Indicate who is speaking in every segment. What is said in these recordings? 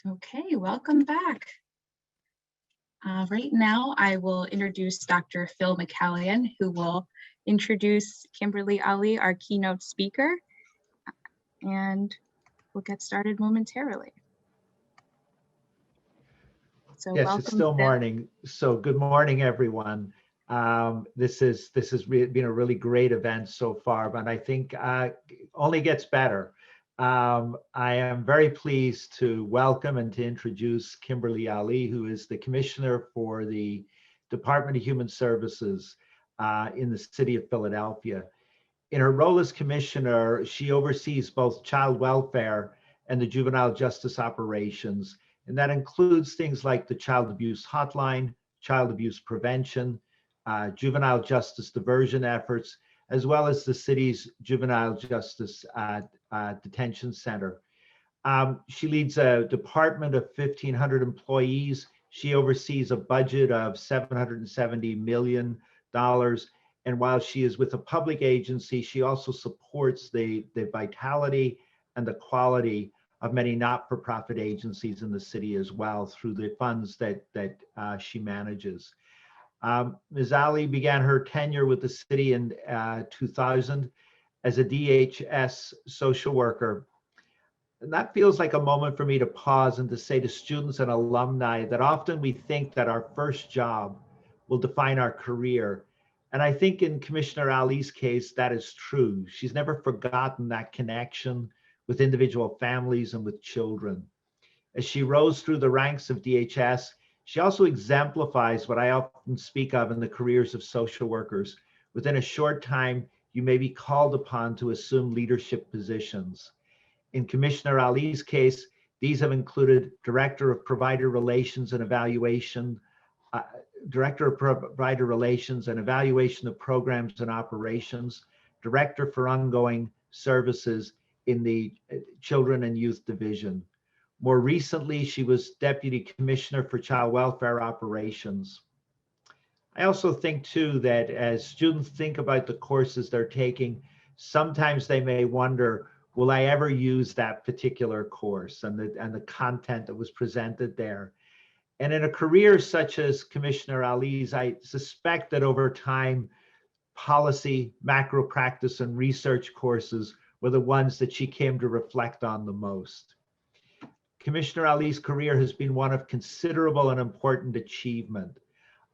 Speaker 1: Okay, welcome back. Right now, I will introduce Dr. Phil McCallion, who will introduce Kimberly Ali, our keynote speaker, and we'll get started momentarily. So
Speaker 2: yes,
Speaker 1: welcome,
Speaker 2: it's still
Speaker 1: Phil.
Speaker 2: morning. So good morning, everyone. This has been a really great event so far, but I think only gets better. I am very pleased to welcome and to introduce Kimberly Ali, who is the Commissioner for the Department of Human Services in the city of Philadelphia. In her role as Commissioner, she oversees both child welfare and the juvenile justice operations. And that includes things like the child abuse hotline, child abuse prevention, juvenile justice diversion efforts, as well as the city's juvenile justice detention center. She leads a department of 1,500 employees. She oversees a budget of $770 million. And while she is with a public agency, she also supports the vitality and the quality of many not-for-profit agencies in the city as well through the funds that she manages. Ms. Ali began her tenure with the city in 2000 as a DHS social worker. And that feels like a moment for me to pause and to say to students and alumni that often we think that our first job will define our career. And I think in Commissioner Ali's case, that is true. She's never forgotten that connection with individual families and with children. As she rose through the ranks of DHS, she also exemplifies what I often speak of in the careers of social workers. Within a short time, you may be called upon to assume leadership positions. In Commissioner Ali's case, these have included Director of Provider Relations and Evaluation, Director of Provider Relations and Evaluation of Programs and Operations, Director for Ongoing Services in the Children and Youth Division. More recently, she was Deputy Commissioner for Child Welfare Operations. I also think too that as students think about the courses they're taking, sometimes they may wonder, will I ever use that particular course and the content that was presented there? And in a career such as Commissioner Ali's, I suspect that over time, policy, macro practice, and research courses were the ones that she came to reflect on the most. Commissioner Ali's career has been one of considerable and important achievement.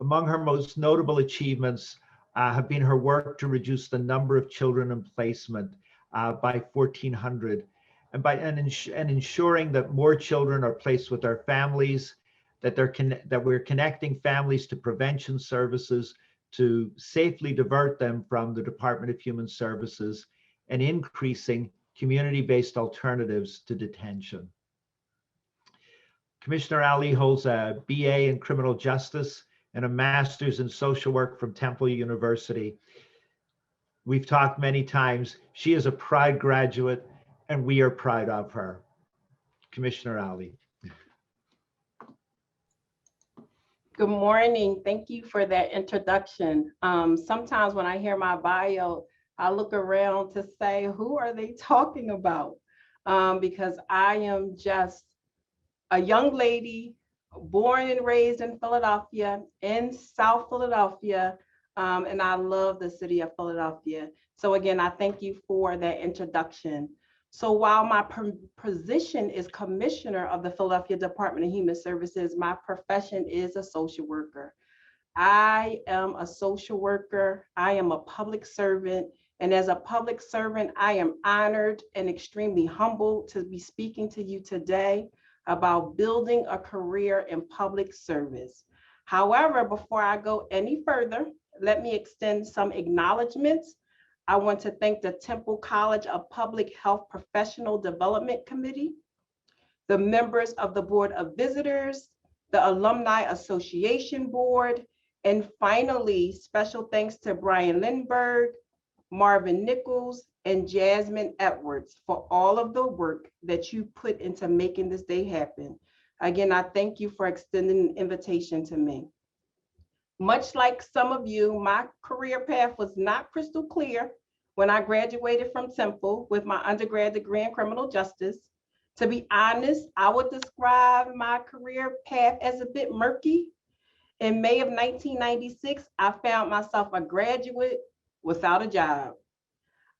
Speaker 2: Among her most notable achievements have been her work to reduce the number of children in placement by 1,400, and ensuring that more children are placed with their families, that we're connecting families to prevention services to safely divert them from the Department of Human Services, and increasing community-based alternatives to detention. Commissioner Ali holds a BA in criminal justice and a master's in social work from Temple University. We've talked many times. She is a proud graduate, and we are proud of her. Commissioner Ali.
Speaker 3: Good morning. Thank you for that introduction. Sometimes when I hear my bio, I look around to say, who are they talking about? Because I am just a young lady born and raised in Philadelphia, in South Philadelphia, and I love the city of Philadelphia. So again, I thank you for that introduction. So while my position is Commissioner of the Philadelphia Department of Human Services, my profession is a social worker. I am a social worker. I am a public servant. And as a public servant, I am honored and extremely humbled to be speaking to you today about building a career in public service. However, before I go any further, let me extend some acknowledgements. I want to thank the Temple College of Public Health Professional Development Committee, the members of the Board of Visitors, the Alumni Association Board, and finally, special thanks to Brian Lindbergh, Marvin Nichols, and Jasmine Edwards for all of the work that you put into making this day happen. Again, I thank you for extending an invitation to me. Much like some of you, my career path was not crystal clear when I graduated from Temple with my undergrad degree in criminal justice. To be honest, I would describe my career path as a bit murky. In May of 1996, I found myself a graduate without a job.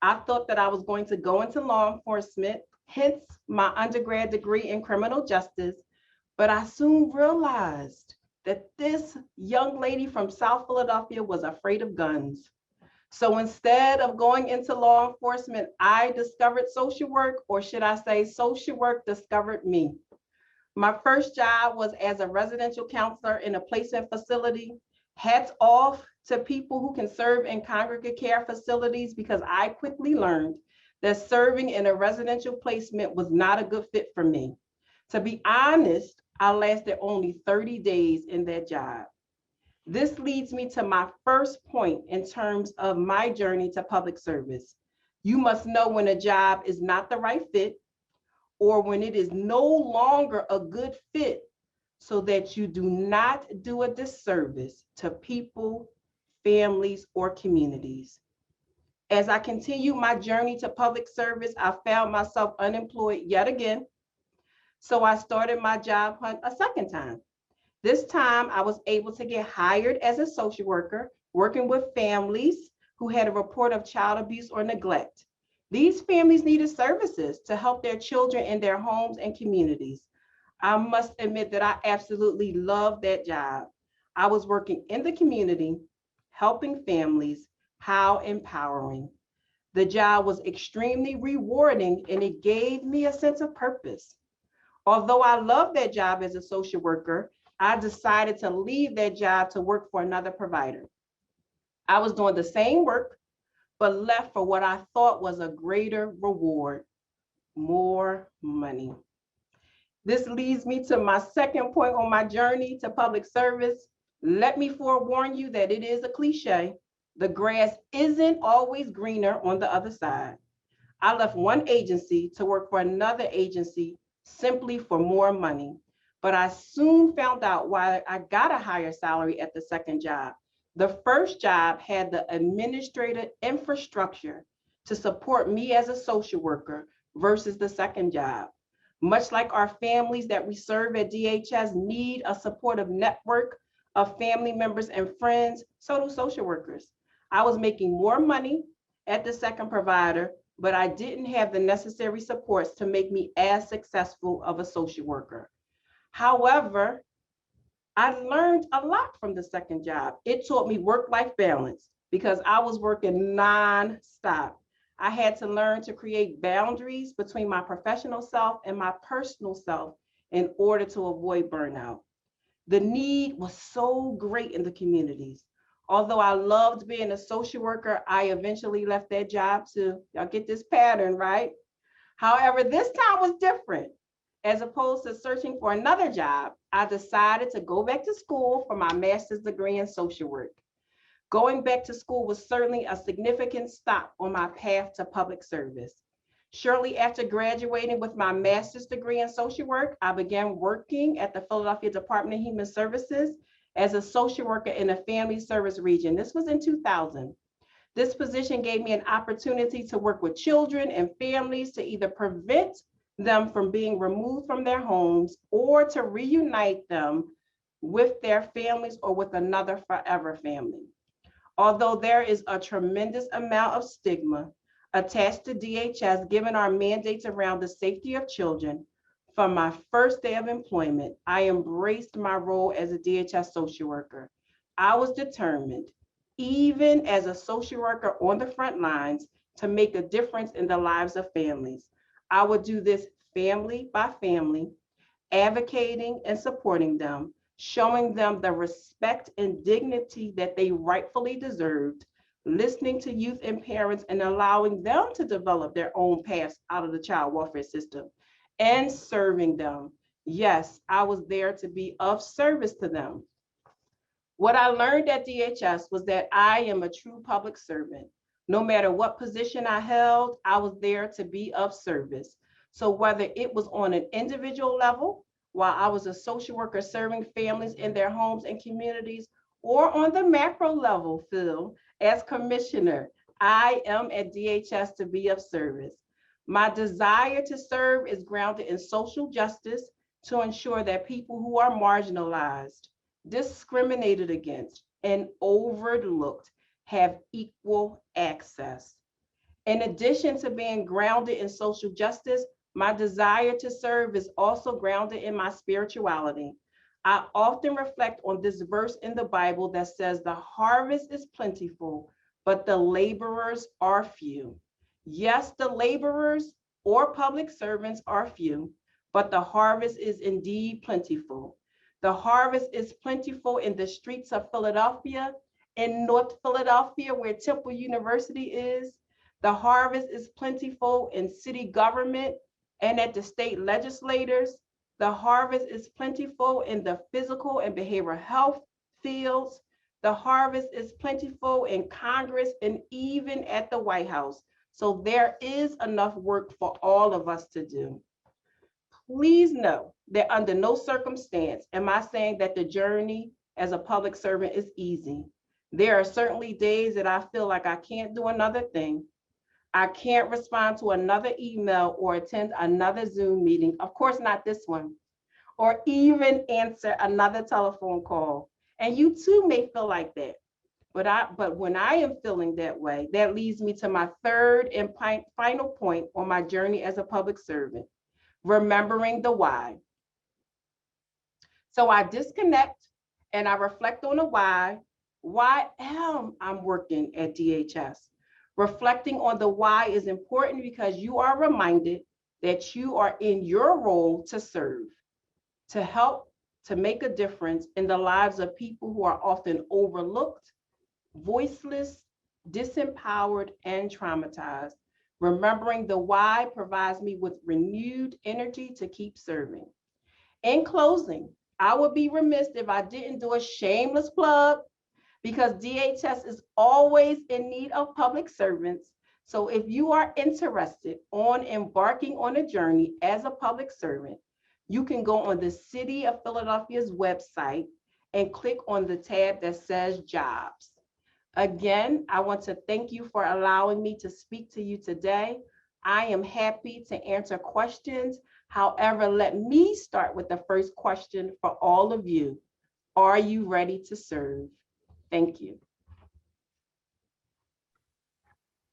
Speaker 3: I thought that I was going to go into law enforcement, hence my undergrad degree in criminal justice, but I soon realized that this young lady from South Philadelphia was afraid of guns. So instead of going into law enforcement, I discovered social work, or should I say social work discovered me. My first job was as a residential counselor in a placement facility. Hats off to people who can serve in congregate care facilities, because I quickly learned that serving in a residential placement was not a good fit for me. To be honest, I lasted only 30 days in that job. This leads me to my first point in terms of my journey to public service. You must know when a job is not the right fit, or when it is no longer a good fit, so that you do not do a disservice to people, families, or communities. As I continue my journey to public service, I found myself unemployed yet again. So I started my job hunt a second time. This time I was able to get hired as a social worker, working with families who had a report of child abuse or neglect. These families needed services to help their children in their homes and communities. I must admit that I absolutely loved that job. I was working in the community, helping families. How empowering. The job was extremely rewarding, and it gave me a sense of purpose. Although I loved that job as a social worker, I decided to leave that job to work for another provider. I was doing the same work, but left for what I thought was a greater reward: more money. This leads me to my second point on my journey to public service. Let me forewarn you that it is a cliche. The grass isn't always greener on the other side. I left one agency to work for another agency simply for more money. But I soon found out why I got a higher salary at the second job. The first job had the administrative infrastructure to support me as a social worker versus the second job. Much like our families that we serve at DHS need a supportive network of family members and friends, so do social workers. I was making more money at the second provider, but I didn't have the necessary supports to make me as successful of a social worker. However, I learned a lot from the second job. It taught me work-life balance because I was working non-stop. I had to learn to create boundaries between my professional self and my personal self in order to avoid burnout. The need was so great in the communities. Although I loved being a social worker, I eventually left that job too. Y'all get this pattern, right? However, this time was different. As opposed to searching for another job, I decided to go back to school for my master's degree in social work. Going back to school was certainly a significant stop on my path to public service. Shortly after graduating with my master's degree in social work, I began working at the Philadelphia Department of Human Services as a social worker in a family service region. This was in 2000. This position gave me an opportunity to work with children and families to either prevent them from being removed from their homes or to reunite them with their families or with another forever family. Although there is a tremendous amount of stigma attached to DHS, given our mandates around the safety of children, from my first day of employment, I embraced my role as a DHS social worker. I was determined, even as a social worker on the front lines, to make a difference in the lives of families. I would do this family by family, advocating and supporting them, showing them the respect and dignity that they rightfully deserved, listening to youth and parents and allowing them to develop their own paths out of the child welfare system, and serving them. Yes, I was there to be of service to them. What I learned at DHS was that I am a true public servant. No matter what position I held, I was there to be of service. So whether it was on an individual level, while I was a social worker serving families in their homes and communities, or on the macro level, Phil, as commissioner, I am at DHS to be of service. My desire to serve is grounded in social justice to ensure that people who are marginalized, discriminated against, and overlooked have equal access. In addition to being grounded in social justice, my desire to serve is also grounded in my spirituality. I often reflect on this verse in the Bible that says, "The harvest is plentiful, but the laborers are few." Yes, the laborers or public servants are few, but the harvest is indeed plentiful. The harvest is plentiful in the streets of Philadelphia, in North Philadelphia, where Temple University is. The harvest is plentiful in city government and at the state legislators. The harvest is plentiful in the physical and behavioral health fields. The harvest is plentiful in Congress and even at the White House. So there is enough work for all of us to do. Please know that under no circumstance am I saying that the journey as a public servant is easy. There are certainly days that I feel like I can't do another thing. I can't respond to another email or attend another Zoom meeting, of course not this one, or even answer another telephone call. And you too may feel like that. But when I am feeling that way, that leads me to my third and final point on my journey as a public servant, remembering the why. So I disconnect and I reflect on the why. Why am I working at DHS? Reflecting on the why is important because you are reminded that you are in your role to serve, to help, to make a difference in the lives of people who are often overlooked, voiceless, disempowered, and traumatized. Remembering the why provides me with renewed energy to keep serving. In closing, I would be remiss if I didn't do a shameless plug because DHS is always in need of public servants. So if you are interested on embarking on a journey as a public servant, you can go on the City of Philadelphia's website and click on the tab that says Jobs. Again, I want to thank you for allowing me to speak to you today. I am happy to answer questions. However, let me start with the first question for all of you. Are you ready to serve? Thank you.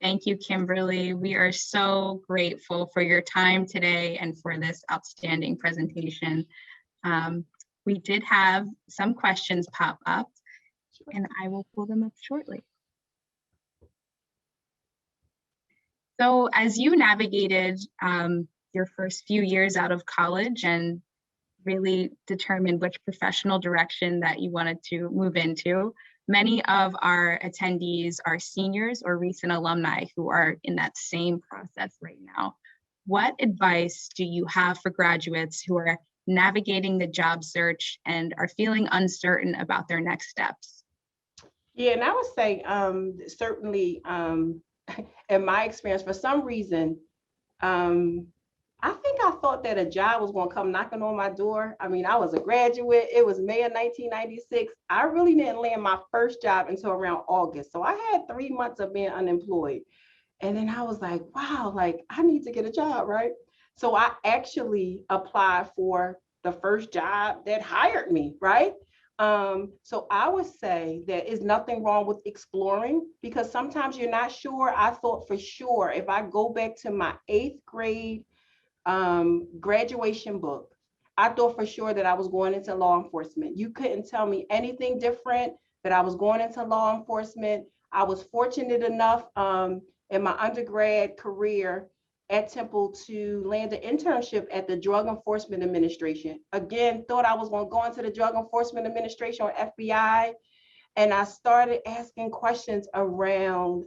Speaker 1: Thank you, Kimberly. We are so grateful for your time today and for this outstanding presentation. We did have some questions pop up, and I will pull them up shortly. So as you navigated your first few years out of college and really determined which professional direction that you wanted to move into, many of our attendees are seniors or recent alumni who are in that same process right now. What advice do you have for graduates who are navigating the job search and are feeling uncertain about their next steps?
Speaker 3: Yeah, and I would say certainly in my experience, for some reason, I think I thought that a job was going to come knocking on my door. I mean, I was a graduate. It was May of 1996. I really didn't land my first job until around August. So I had 3 months of being unemployed. And then I was like, wow, like I need to get a job, right? So I actually applied for the first job that hired me, right? So I would say there is nothing wrong with exploring because sometimes you're not sure. I thought for sure if I go back to my 8th grade graduation book, I thought for sure that I was going into law enforcement. You couldn't tell me anything different, that I was going into law enforcement. I was fortunate enough in my undergrad career at Temple to land an internship at the Drug Enforcement Administration. Again, thought I was going to go into the Drug Enforcement Administration or FBI. And I started asking questions around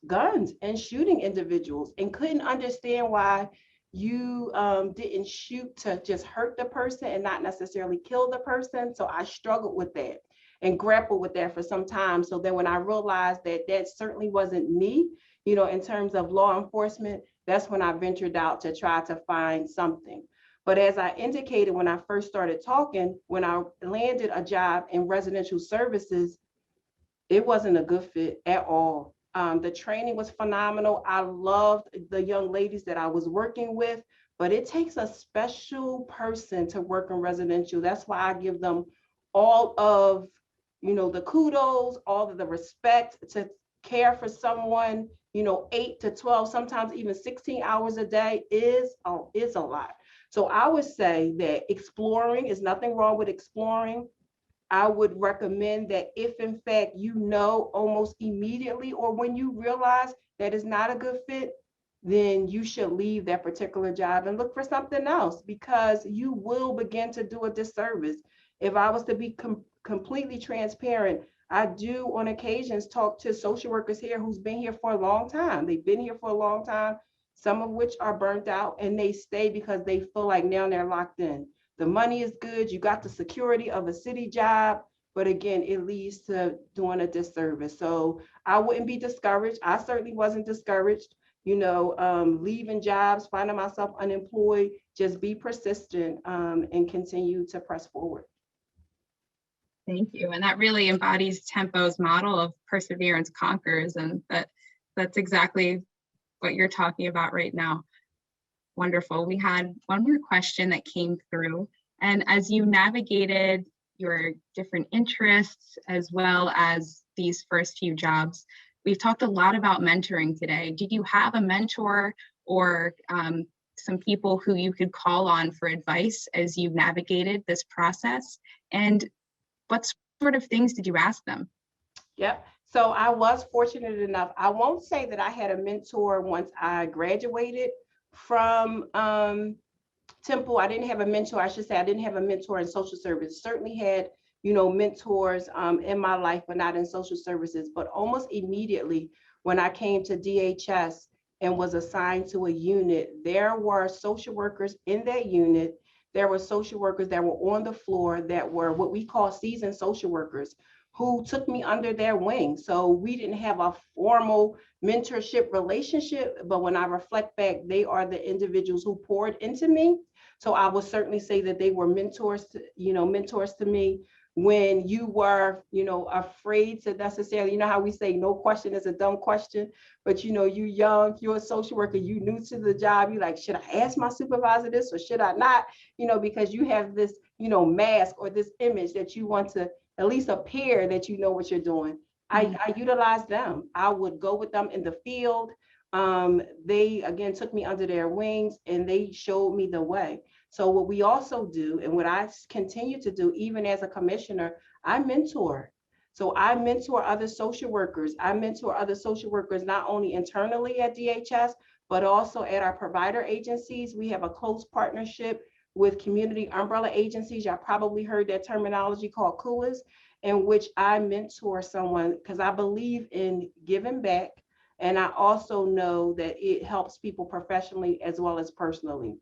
Speaker 3: guns and shooting individuals and couldn't understand why you didn't shoot to just hurt the person and not necessarily kill the person. So I struggled with that and grappled with that for some time. So then when I realized that that certainly wasn't me, you know, in terms of law enforcement, that's when I ventured out to try to find something. But as I indicated when I first started talking, when I landed a job in residential services, it wasn't a good fit at all. The training was phenomenal. I loved the young ladies that I was working with, but it takes a special person to work in residential. That's why I give them all of, the kudos, all of the respect to care for someone, 8 to 12, sometimes even 16 hours a day is a lot. So I would say that exploring is nothing wrong with exploring. I would recommend that if in fact almost immediately, or when you realize that it's not a good fit, then you should leave that particular job and look for something else, because you will begin to do a disservice. If I was to be completely transparent, I do on occasions talk to social workers here who's been here for a long time. They've been here for a long time, some of which are burnt out, and they stay because they feel like now they're locked in. The money is good, you got the security of a city job, but again, it leads to doing a disservice. So I wouldn't be discouraged. I certainly wasn't discouraged, leaving jobs, finding myself unemployed. Just be persistent and continue to press forward.
Speaker 1: Thank you. And that really embodies Tempo's model of perseverance conquers, and that's exactly what you're talking about right now. Wonderful. We had one more question that came through. And as you navigated your different interests as well as these first few jobs, we've talked a lot about mentoring today. Did you have a mentor or some people who you could call on for advice as you navigated this process? And what sort of things did you ask them?
Speaker 3: Yep. So I was fortunate enough. I won't say that I had a mentor once I graduated from Temple. I didn't have a mentor. I should say I didn't have a mentor in social service. Certainly had, mentors in my life, but not in social services. But almost immediately when I came to DHS and was assigned to a unit, there were social workers in that unit. There were social workers that were on the floor that were what we call seasoned social workers, who took me under their wing. So we didn't have a formal mentorship relationship, but when I reflect back, they are the individuals who poured into me. So I would certainly say that they were mentors to me when you were, afraid to necessarily, how we say no question is a dumb question, but you young, you're a social worker, you new to the job, you like, should I ask my supervisor this or should I not? Because you have this, mask or this image that you want to at least appear that you know what you're doing. I utilized them. I would go with them in the field. They, again, took me under their wings and they showed me the way. So what we also do, and what I continue to do, even as a commissioner, I mentor. So I mentor other social workers. I mentor other social workers, not only internally at DHS, but also at our provider agencies. We have a close partnership with community umbrella agencies. Y'all probably heard that terminology called CUAs, in which I mentor someone because I believe in giving back. And I also know that it helps people professionally as well as personally.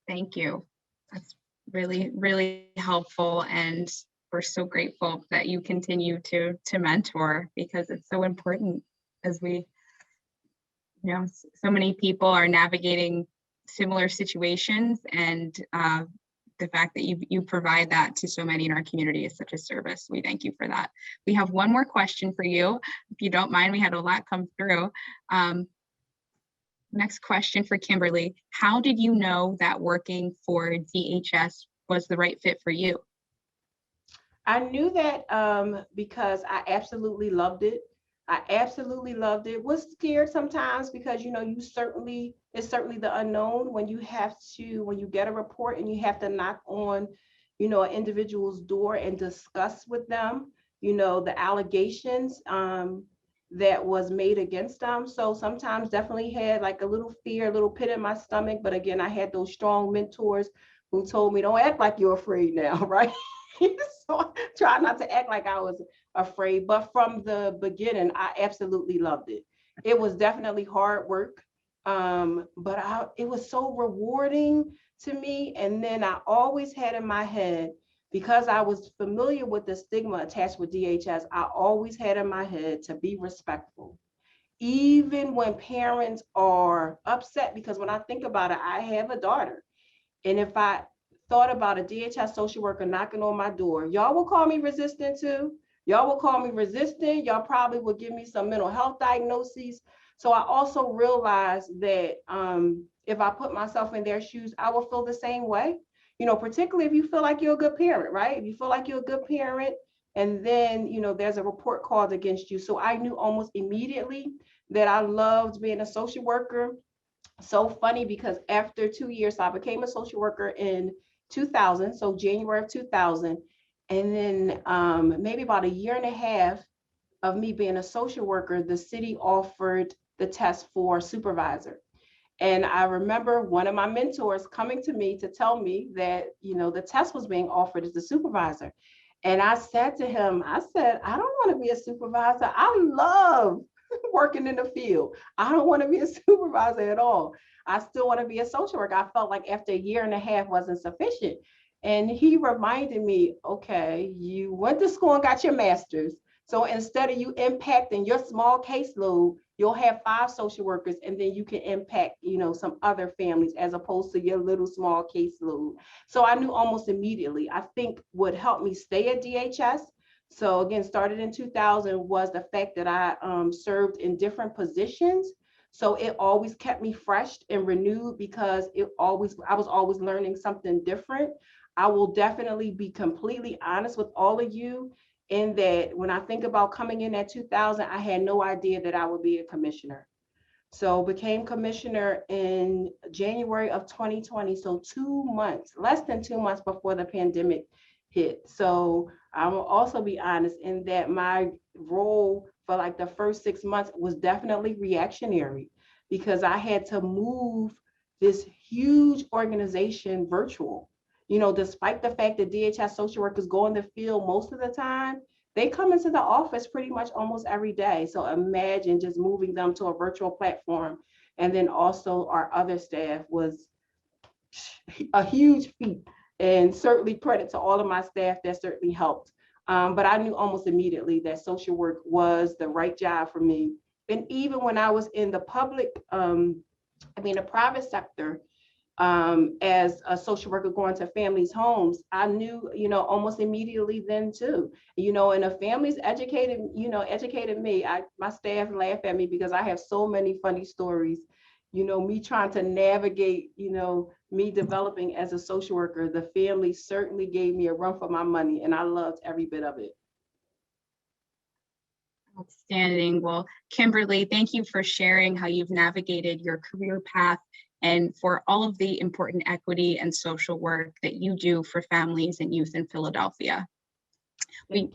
Speaker 1: Thank you. That's really, really helpful. And we're so grateful that you continue to mentor, because it's so important as we, so many people are navigating similar situations, and the fact that you provide that to so many in our community is such a service. We thank you for that. We have one more question for you, if you don't mind. We had a lot come through. Next question for Kimberly. How did you know that working for DHS was the right fit for you?
Speaker 3: I knew that because I absolutely loved it. I absolutely loved it. Was scared sometimes because, it's certainly the unknown when you get a report and you have to knock on, an individual's door and discuss with them, the allegations that was made against them. So sometimes definitely had like a little fear, a little pit in my stomach. But again, I had those strong mentors who told me, don't act like you're afraid now, right? So try not to act like I was afraid. But from the beginning, I absolutely loved it. It was definitely hard work, but it was so rewarding to me. And then I always had in my head, because I was familiar with the stigma attached with DHS, I always had in my head to be respectful. Even when parents are upset, because when I think about it, I have a daughter. And if I thought about a DHS social worker knocking on my door, y'all will call me resistant too. Y'all will call me resistant. Y'all probably will give me some mental health diagnoses. So I also realized that if I put myself in their shoes, I will feel the same way. You know, particularly if you feel like you're a good parent, right? If you feel like you're a good parent, and then, you know, there's a report called against you. So I knew almost immediately that I loved being a social worker. So funny, because after 2 years, so I became a social worker in 2000, so January of 2000. And then maybe about a year and a half of me being a social worker, the city offered the test for supervisor. And I remember one of my mentors coming to me to tell me that, you know, the test was being offered as the supervisor. And I said to him, I said, I don't want to be a supervisor. I love working in the field. I don't want to be a supervisor at all. I still want to be a social worker. I felt like after a year and a half wasn't sufficient. And he reminded me, okay, you went to school and got your master's. So instead of you impacting your small caseload, you'll have 5 social workers, and then you can impact, you know, some other families as opposed to your little small caseload. So I knew almost immediately. I think what helped me stay at DHS, so again, started in 2000, was the fact that I served in different positions. So it always kept me fresh and renewed, because I was always learning something different. I will definitely be completely honest with all of you, in that when I think about coming in at 2000, I had no idea that I would be a commissioner. So became commissioner in January of 2020. So 2 months, less than 2 months before the pandemic hit. So I will also be honest in that my role for like the first 6 months was definitely reactionary, because I had to move this huge organization virtual. You know, despite the fact that DHS social workers go in the field most of the time, they come into the office pretty much almost every day. So imagine just moving them to a virtual platform. And then also our other staff was a huge feat, and certainly credit to all of my staff that certainly helped. But I knew almost immediately that social work was the right job for me. And even when I was in the the private sector, as a social worker going to families' homes, I knew, you know, almost immediately then too, you know, and the families educated me. My staff laugh at me because I have so many funny stories, you know, me trying to navigate, you know, me developing as a social worker. The family certainly gave me a run for my money, and I loved every bit of it.
Speaker 1: Outstanding. Well, Kimberly, thank you for sharing how you've navigated your career path, and for all of the important equity and social work that you do for families and youth in Philadelphia. We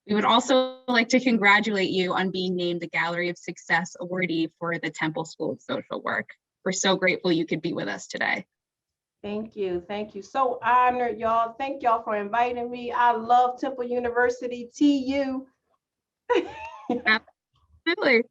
Speaker 1: would also like to congratulate you on being named the Gallery of Success awardee for the Temple School of Social Work. We're so grateful you could be with us today.
Speaker 3: Thank you. Thank you. So honored, y'all. Thank y'all for inviting me. I love Temple University, TU.
Speaker 1: Absolutely.